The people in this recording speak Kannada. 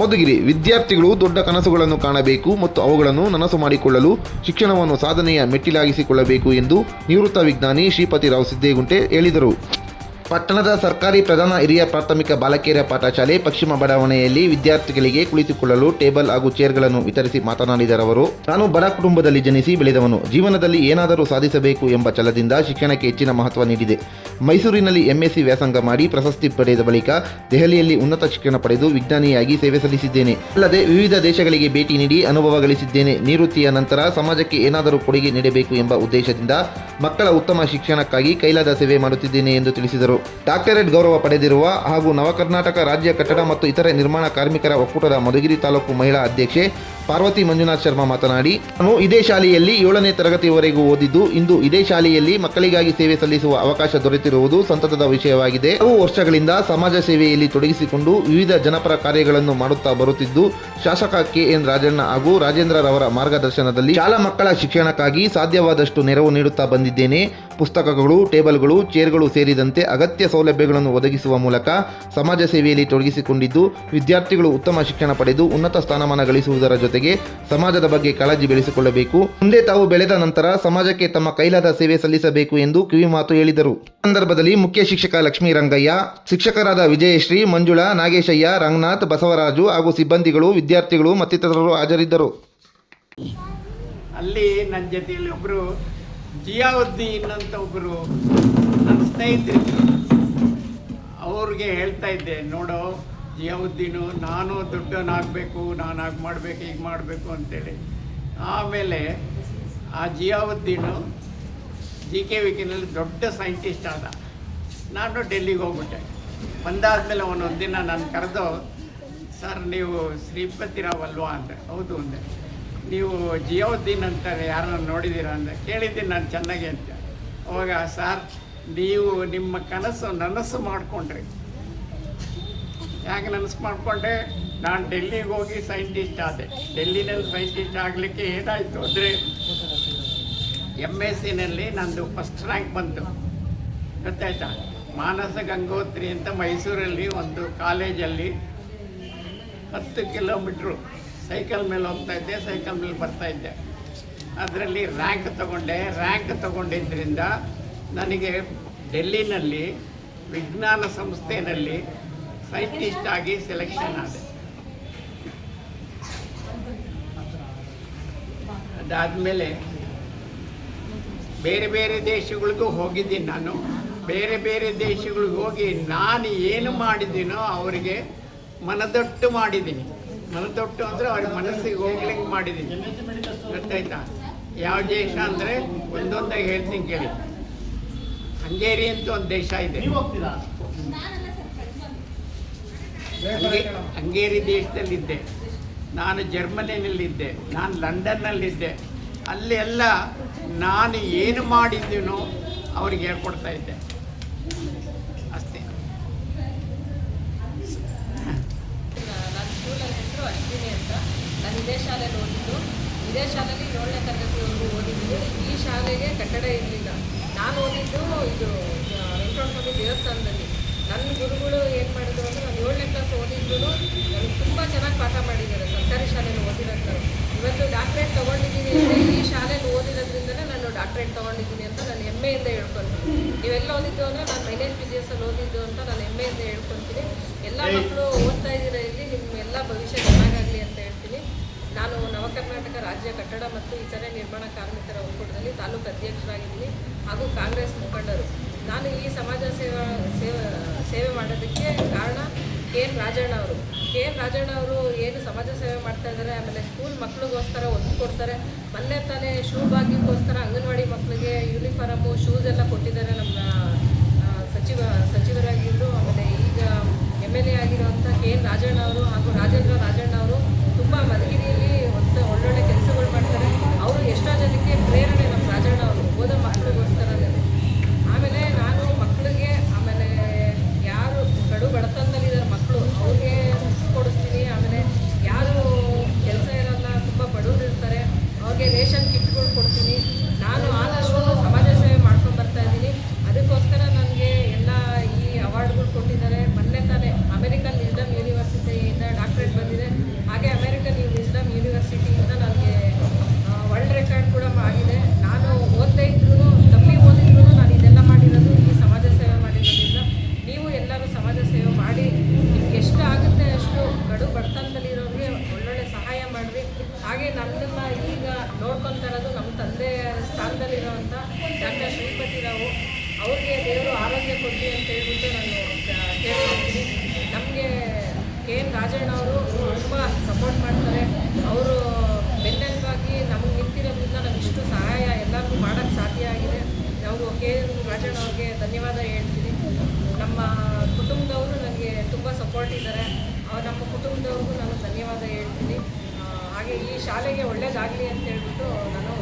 ಮಧುಗಿರಿ ವಿದ್ಯಾರ್ಥಿಗಳು ದೊಡ್ಡ ಕನಸುಗಳನ್ನು ಕಾಣಬೇಕು ಮತ್ತು ಅವುಗಳನ್ನು ನನಸು ಮಾಡಿಕೊಳ್ಳಲು ಶಿಕ್ಷಣವನ್ನು ಸಾಧನೆಯ ಮೆಟ್ಟಿಲಾಗಿಸಿಕೊಳ್ಳಬೇಕು ಎಂದು ನಿವೃತ್ತ ವಿಜ್ಞಾನಿ ಶ್ರೀಪತಿರಾವ್ ಸಿದ್ದೇಗುಂಟೆ ಹೇಳಿದರು. ಪಟ್ಟಣದ ಸರ್ಕಾರಿ ಪ್ರಧಾನ ಹಿರಿಯ ಪ್ರಾಥಮಿಕ ಬಾಲಕಿಯರ ಪಾಠಶಾಲೆ ಪಶ್ಚಿಮ ಬಡಾವಣೆಯಲ್ಲಿ ವಿದ್ಯಾರ್ಥಿಗಳಿಗೆ ಕುಳಿತುಕೊಳ್ಳಲು ಟೇಬಲ್ ಹಾಗೂ ಚೇರ್ಗಳನ್ನು ವಿತರಿಸಿ ಮಾತನಾಡಿದರವರು, ನಾನು ಬಡ ಕುಟುಂಬದಲ್ಲಿ ಜನಿಸಿ ಬೆಳೆದವನು. ಜೀವನದಲ್ಲಿ ಏನಾದರೂ ಸಾಧಿಸಬೇಕು ಎಂಬ ಛಲದಿಂದ ಶಿಕ್ಷಣಕ್ಕೆ ಹೆಚ್ಚಿನ ಮಹತ್ವ ನೀಡಿದೆ. ಮೈಸೂರಿನಲ್ಲಿ MSc ವ್ಯಾಸಂಗ ಮಾಡಿ ಪ್ರಶಸ್ತಿ ಪಡೆದ ಬಳಿಕ ದೆಹಲಿಯಲ್ಲಿ ಉನ್ನತ ಶಿಕ್ಷಣ ಪಡೆದು ವಿಜ್ಞಾನಿಯಾಗಿ ಸೇವೆ ಸಲ್ಲಿಸಿದ್ದೇನೆ. ಅಲ್ಲದೆ ವಿವಿಧ ದೇಶಗಳಿಗೆ ಭೇಟಿ ನೀಡಿ ಅನುಭವ ಗಳಿಸಿದ್ದೇನೆ. ನಿವೃತ್ತಿಯ ನಂತರ ಸಮಾಜಕ್ಕೆ ಏನಾದರೂ ಕೊಡುಗೆ ನೀಡಬೇಕು ಎಂಬ ಉದ್ದೇಶದಿಂದ ಮಕ್ಕಳ ಉತ್ತಮ ಶಿಕ್ಷಣಕ್ಕಾಗಿ ಕೈಲಾದ ಸೇವೆ ಮಾಡುತ್ತಿದ್ದೇನೆ ಎಂದು ತಿಳಿಸಿದರು. ಡಾಕ್ಟರೇಟ್ ಗೌರವ ಪಡೆದಿರುವ ಹಾಗೂ ನವಕರ್ನಾಟಕ ರಾಜ್ಯ ಕಟ್ಟಡ ಮತ್ತು ಇತರೆ ನಿರ್ಮಾಣ ಕಾರ್ಮಿಕರ ಒಕ್ಕೂಟದ ಮಧುಗಿರಿ ತಾಲೂಕು ಮಹಿಳಾ ಅಧ್ಯಕ್ಷೆ ಪಾರ್ವತಿ ಮಂಜುನಾಥ್ ಶರ್ಮಾ ಮಾತನಾಡಿ, ನಾನು ಇದೇ ಶಾಲೆಯಲ್ಲಿ 7ನೇ ತರಗತಿವರೆಗೂ ಓದಿದ್ದು, ಇಂದು ಇದೇ ಶಾಲೆಯಲ್ಲಿ ಮಕ್ಕಳಿಗಾಗಿ ಸೇವೆ ಸಲ್ಲಿಸುವ ಅವಕಾಶ ದೊರೆತಿರುವುದು ಸಂತಸದ ವಿಷಯವಾಗಿದೆ. ಹಲವು ವರ್ಷಗಳಿಂದ ಸಮಾಜ ಸೇವೆಯಲ್ಲಿ ತೊಡಗಿಸಿಕೊಂಡು ವಿವಿಧ ಜನಪರ ಕಾರ್ಯಗಳನ್ನು ಮಾಡುತ್ತಾ ಬರುತ್ತಿದ್ದು, ಶಾಸಕ KN ರಾಜಣ್ಣ ಹಾಗೂ ರಾಜೇಂದ್ರರವರ ಮಾರ್ಗದರ್ಶನದಲ್ಲಿ ಶಾಲಾ ಮಕ್ಕಳ ಶಿಕ್ಷಣಕ್ಕಾಗಿ ಸಾಧ್ಯವಾದಷ್ಟು ನೆರವು ನೀಡುತ್ತಾ ಬಂದಿದ್ದೇನೆ. ಪುಸ್ತಕಗಳು, ಟೇಬಲ್ಗಳು, ಚೇರ್ಗಳು ಸೇರಿದಂತೆ ಅಗತ್ಯ ಸೌಲಭ್ಯಗಳನ್ನು ಒದಗಿಸುವ ಮೂಲಕ ಸಮಾಜ ಸೇವೆಯಲ್ಲಿ ತೊಡಗಿಸಿಕೊಂಡಿದ್ದು, ವಿದ್ಯಾರ್ಥಿಗಳು ಉತ್ತಮ ಶಿಕ್ಷಣ ಪಡೆದು ಉನ್ನತ ಸ್ಥಾನಮಾನ ಗಳಿಸುವುದರ ಜೊತೆಗೆ ಸಮಾಜದ ಬಗ್ಗೆ ಕಾಳಜಿ ಬೆಳೆಸಿಕೊಳ್ಳಬೇಕು. ಮುಂದೆ ತಾವು ಬೆಳೆದ ನಂತರ ಸಮಾಜಕ್ಕೆ ತಮ್ಮ ಕೈಲಾದ ಸೇವೆ ಸಲ್ಲಿಸಬೇಕು ಎಂದು ಕಿವಿಮಾತು ಹೇಳಿದರು. ಸಂದರ್ಭದಲ್ಲಿ ಮುಖ್ಯ ಶಿಕ್ಷಕ ಲಕ್ಷ್ಮೀ ರಂಗಯ್ಯ, ಶಿಕ್ಷಕರಾದ ವಿಜಯಶ್ರೀ, ಮಂಜುಳಾ, ನಾಗೇಶಯ್ಯ, ರಂಗನಾಥ್, ಬಸವರಾಜು ಹಾಗೂ ಸಿಬ್ಬಂದಿಗಳು, ವಿದ್ಯಾರ್ಥಿಗಳು ಮತ್ತಿತರರು ಹಾಜರಿದ್ದರು. ಅಲ್ಲಿ ನನ್ನ ಜೊತೆಯಲ್ಲಿ ಒಬ್ಬರು ಜಿಯಾವುದ್ದೀನ್ ಅಂತ ಒಬ್ಬರು ನನ್ನ ಸ್ನೇಹಿತರಿದ್ದರು. ಅವ್ರಿಗೆ ಹೇಳ್ತಾ ಇದ್ದೆ, ನೋಡೋ ಜಿಯಾವುದ್ದೀನು, ನಾನು ದೊಡ್ಡವನಾಗಬೇಕು, ನಾನು ಹಾಗೆ ಮಾಡಬೇಕು, ಹೀಗೆ ಮಾಡಬೇಕು ಅಂತೇಳಿ. ಆಮೇಲೆ ಆ ಜಿಯಾವುದ್ದೀನು GKVKನಲ್ಲಿ ದೊಡ್ಡ ಸೈಂಟಿಸ್ಟ್ ಆದ. ನಾನು ಡೆಲ್ಲಿಗೆ ಹೋಗ್ಬಿಟ್ಟೆ. ಬಂದಾದಮೇಲೆ ಅವನೊಂದು ದಿನ ನಾನು ಕರೆದು, ಸರ್ ನೀವು ಶ್ರೀಪತಿರಾವ್ ಅಲ್ವಾ ಅಂದೆ. ಹೌದು ಅಂದೆ. ನೀವು ಜಿಯಾವುದ್ದೀನ್ ಅಂತಾರೆ ಯಾರನ್ನ ನೋಡಿದ್ದೀರಾ ಅಂದೆ. ಕೇಳಿದ್ದೀನಿ ನಾನು ಚೆನ್ನಾಗಿ ಅಂತ. ಅವಾಗ, ಸರ್ ನೀವು ನಿಮ್ಮ ಕನಸು ನನಸು ಮಾಡಿಕೊಂಡ್ರಿ. ಯಾಕೆ ನನಸು ಮಾಡಿಕೊಂಡೆ? ನಾನು ಡೆಲ್ಲಿಗೆ ಹೋಗಿ ಸೈಂಟಿಸ್ಟ್ ಆದೆ. ಡೆಲ್ಲಿನಲ್ಲಿ ಸೈಂಟಿಸ್ಟ್ ಆಗಲಿಕ್ಕೆ ಏನಾಯಿತು ಅಂದರೆ, MScನಲ್ಲಿ ನಂದು ಫಸ್ಟ್ ರ್ಯಾಂಕ್ ಬಂತು. ಗೊತ್ತಾಯ್ತಾ? ಮಾನಸ ಗಂಗೋತ್ರಿ ಅಂತ ಮೈಸೂರಲ್ಲಿ ಒಂದು ಕಾಲೇಜಲ್ಲಿ 10 ಕಿಲೋಮೀಟ್ರು ಸೈಕಲ್ ಮೇಲೆ ಹೋಗ್ತಾಯಿದ್ದೆ, ಸೈಕಲ್ ಮೇಲೆ ಬರ್ತಾಯಿದ್ದೆ. ಅದರಲ್ಲಿ ರ್ಯಾಂಕ್ ತಗೊಂಡೆ. ರ್ಯಾಂಕ್ ತಗೊಂಡಿದ್ದರಿಂದ ನನಗೆ ಡೆಲ್ಲಿನಲ್ಲಿ ವಿಜ್ಞಾನ ಸಂಸ್ಥೆಯಲ್ಲಿ ಸೈಂಟಿಸ್ಟ್ ಆಗಿ ಸೆಲೆಕ್ಷನ್ ಆದೆ. ಅದಾದಮೇಲೆ ಬೇರೆ ಬೇರೆ ದೇಶಗಳಿಗೂ ಹೋಗಿದ್ದೀನಿ ನಾನು. ಬೇರೆ ಬೇರೆ ದೇಶಗಳಿಗೆ ಹೋಗಿ ನಾನು ಏನು ಮಾಡಿದ್ದೀನೋ ಅವರಿಗೆ ಮನದಟ್ಟು ಮಾಡಿದ್ದೀನಿ. ಮನದಟ್ಟು ಅಂದರೆ ಅವ್ರ ಮನಸ್ಸಿಗೆ ಹೋಗ್ಲಿಕ್ಕೆ ಮಾಡಿದ್ದೀನಿ. ಗೊತ್ತಾಯ್ತಾ? ಯಾವ ದೇಶ ಅಂದರೆ ಒಂದೊಂದಾಗಿ ಹೇಳ್ತೀನಿ ಕೇಳಿ. ಹಂಗೇರಿ ಅಂತ ಒಂದು ದೇಶ ಇದೆ. ಹಂಗೇರಿ ದೇಶದಲ್ಲಿದ್ದೆ ನಾನು. ಜರ್ಮನಿಯಲ್ಲಿದ್ದೆ ನಾನು. ಲಂಡನ್ನಲ್ಲಿದ್ದೆ. ಅಲ್ಲಿ ಎಲ್ಲ ನಾನು ಏನು ಮಾಡಿದ್ದೀನೋ ಅವ್ರಿಗೆ ಹೇಳ್ಕೊಡ್ತಾ ಇದ್ದೆ ಅಷ್ಟೇ. ನನ್ನ ಸ್ಕೂಲಲ್ಲಿ ಹೆಸರು ಅಶ್ವಿನಿ ಅಂತ. ನಾನು ಇದೇ ಶಾಲೆಯಲ್ಲಿ ಓದಿದ್ದು. ಇದೇ ಶಾಲೆಯಲ್ಲಿ 7ನೇ ತರಗತಿವರೆಗೂ ಓದಿದ್ದು. ಈ ಶಾಲೆಗೆ ಕಟ್ಟಡ ಇರಲಿಲ್ಲ. ನಾನು ಓದಿದ್ದು ಇದು ವೆಂಕಟೇಶ್ವರ ಸ್ವಾಮಿ ದೇವಸ್ಥಾನದಲ್ಲಿ. ನನ್ನ ಗುರುಗಳು ಏನು ಮಾಡಿದ್ರು ಅಂದರೆ, ನಾನು 7ನೇ ಕ್ಲಾಸ್ ಓದಿದ್ದು ನನಗೆ ತುಂಬ ಚೆನ್ನಾಗಿ ಪಾಠ ಮಾಡಿದ್ದಾರೆ. ಸರ್ಕಾರಿ ಶಾಲೆಯಲ್ಲಿ ಓದಿರೋದು. ಇವತ್ತು ಡಾಕ್ಟ್ರೇಟ್ ತೊಗೊಂಡಿದ್ದೀನಿ ಅಂದರೆ ಈ ಶಾಲೆಯಲ್ಲಿ ಓದಿರೋದ್ರಿಂದಲೇ ನಾನು ಡಾಕ್ಟ್ರೇಟ್ ತೊಗೊಂಡಿದ್ದೀನಿ ಅಂತ ನಾನು ಹೆಮ್ಮೆಯಿಂದ ಹೇಳ್ಕೊತೀನಿ. ನೀವೆಲ್ಲ ಓದಿದ್ದು ಅಂದರೆ ನಾನು PGS ಓದಿದ್ದು ಅಂತ ನಾನು ಹೆಮ್ಮೆಯಿಂದ ಹೇಳ್ಕೊತೀನಿ. ಎಲ್ಲ ಮಕ್ಕಳು ಓದ್ತಾ ಇದ್ದೀರ ಇಲ್ಲಿ, ನಿಮ್ಮ ಎಲ್ಲ ಭವಿಷ್ಯ ಚೆನ್ನಾಗಾಗಲಿ ಅಂತ ಹೇಳ್ತೀನಿ. ನಾನು ನವಕರ್ನಾಟಕ ರಾಜ್ಯ ಕಟ್ಟಡ ಮತ್ತು ಇತರೆ ನಿರ್ಮಾಣ ಕಾರ್ಮಿಕರ ಒಕ್ಕೂಟದಲ್ಲಿ ತಾಲೂಕು ಅಧ್ಯಕ್ಷರಾಗಿದ್ದೀನಿ ಹಾಗೂ ಕಾಂಗ್ರೆಸ್ ಮುಖಂಡರು. ನಾನು ಈ ಸಮಾಜ ಸೇವೆ ಮಾಡೋದಕ್ಕೆ ಕಾರಣ KN ರಾಜಣ್ಣ ಅವರು. KN ರಾಜಣ್ಣ ಅವರು ಏನು ಸಮಾಜ ಸೇವೆ ಮಾಡ್ತಾ ಇದ್ದಾರೆ. ಆಮೇಲೆ ಸ್ಕೂಲ್ ಮಕ್ಕಳಿಗೋಸ್ಕರ ಒತ್ತು ಕೊಡ್ತಾರೆ. ಮೊನ್ನೆ ತಾನೇ ಶೂ ಭಾಗ್ಯಕ್ಕೋಸ್ಕರ ಅಂಗನವಾಡಿ ಮಕ್ಕಳಿಗೆ ಯೂನಿಫಾರ್ಮು, ಶೂಸ್ ಎಲ್ಲ ಕೊಟ್ಟಿದ್ದಾರೆ ನಮ್ಮ ಸಚಿವರಾಗಿದ್ದರು. ಆಮೇಲೆ ಈಗ MLA ಆಗಿರುವಂಥ KN ರಾಜಣ್ಣ ಅವರು ಹಾಗೂ ರಾಜಣ್ಣ ಅವರು ತುಂಬ ಮಧುಗಿರಿಯಲ್ಲಿ ಒಳ್ಳೊಳ್ಳೆ ಕೆಲಸಗಳು ಮಾಡ್ತಾರೆ. ಅವರು ಎಷ್ಟೋ ಜನಕ್ಕೆ ಪ್ರೇರಣೆ ನಮ್ಮ ರಾಜಣ್ಣ ಅವರು, ಓದೋ ಮಕ್ಕಳಿಗೋಸ್ಕರನೇ. ಆಮೇಲೆ ನಾನು ಮಕ್ಕಳಿಗೆ, ಆಮೇಲೆ ಯಾರು ಕಡು ಬಡತನದಲ್ಲಿದ್ದಾರೆ ಮಕ್ಕಳು, ಅವ್ರಿಗೆ ಕೊಡಿಸ್ತೀನಿ. ಆಮೇಲೆ ಯಾರು ಕೆಲಸ ಇರೋಲ್ಲ, ತುಂಬ ಬಡವರು ಇರ್ತಾರೆ, ಅವ್ರಿಗೆ ರೇಷನ್ ಕಿಟ್ಗಳು ಕೊಡ್ತೀನಿ. ನಾನು ಆದಷ್ಟು ಸಮಾಜ ಸೇವೆ ಮಾಡ್ಕೊಂಡು ಬರ್ತಾ ಇದ್ದೀನಿ. ಅದಕ್ಕೋಸ್ಕರ ನನಗೆ ಎಲ್ಲ ಈ ಅವಾರ್ಡ್ಗಳು ಕೊಟ್ಟಿದ್ದಾರೆ. ಮೊನ್ನೆ ತಾನೇ ಅಮೆರಿಕನ್ ಯೂನಿವರ್ಸಿಟಿಯಿಂದ ಡಾಕ್ಟ್ರೇಟ್ ಬಂದಿದೆ. ಹೇಳ್ತಾ ಇರೋದು ನಮ್ಮ ತಂದೆ ಸ್ಥಾನದಲ್ಲಿರೋವಂಥ ಡಾಕ್ಟರ್ ಶ್ರೀಪತಿ ರಾವ್ ಅವ್ರಿಗೆ ದೇವರು ಆರೋಗ್ಯ ಕೊಡಲಿ ಅಂತ ಹೇಳ್ಬಿಟ್ಟು ನಾನು ಕೇಳ್ಕೊಳ್ತೀನಿ. ನಮಗೆ ಕೆ ಎನ್ ರಾಜಣ್ಣ ಅವರು ತುಂಬ ಸಪೋರ್ಟ್ ಮಾಡ್ತಾರೆ. ಅವರು ಬೆನ್ನೆಲುಬಾಗಿ ನಮಗೆ ನಿಂತಿರೋದ್ರಿಂದ ನಮ್ಗೆ ಇಷ್ಟು ಸಹಾಯ ಎಲ್ಲರಿಗೂ ಮಾಡೋಕ್ಕೆ ಸಾಧ್ಯ ಆಗಿದೆ. ನಾವು ಕೆ ಎನ್ ರಾಜಣ್ಣ ಅವ್ರಿಗೆ ಧನ್ಯವಾದ ಹೇಳ್ತೀನಿ. ನಮ್ಮ ಕುಟುಂಬದವರು ನನಗೆ ತುಂಬ ಸಪೋರ್ಟ್ ಇದ್ದಾರೆ. ನಮ್ಮ ಕುಟುಂಬದವ್ರಿಗೂ ನಾನು ಧನ್ಯವಾದ ಹೇಳ್ತೀನಿ. ಹಾಗೆ ಈ ಶಾಲೆಗೆ ಒಳ್ಳೆಯದಾಗಲಿ ಅಂತ ಹೇಳ್ಬಿಟ್ಟು ನಾನು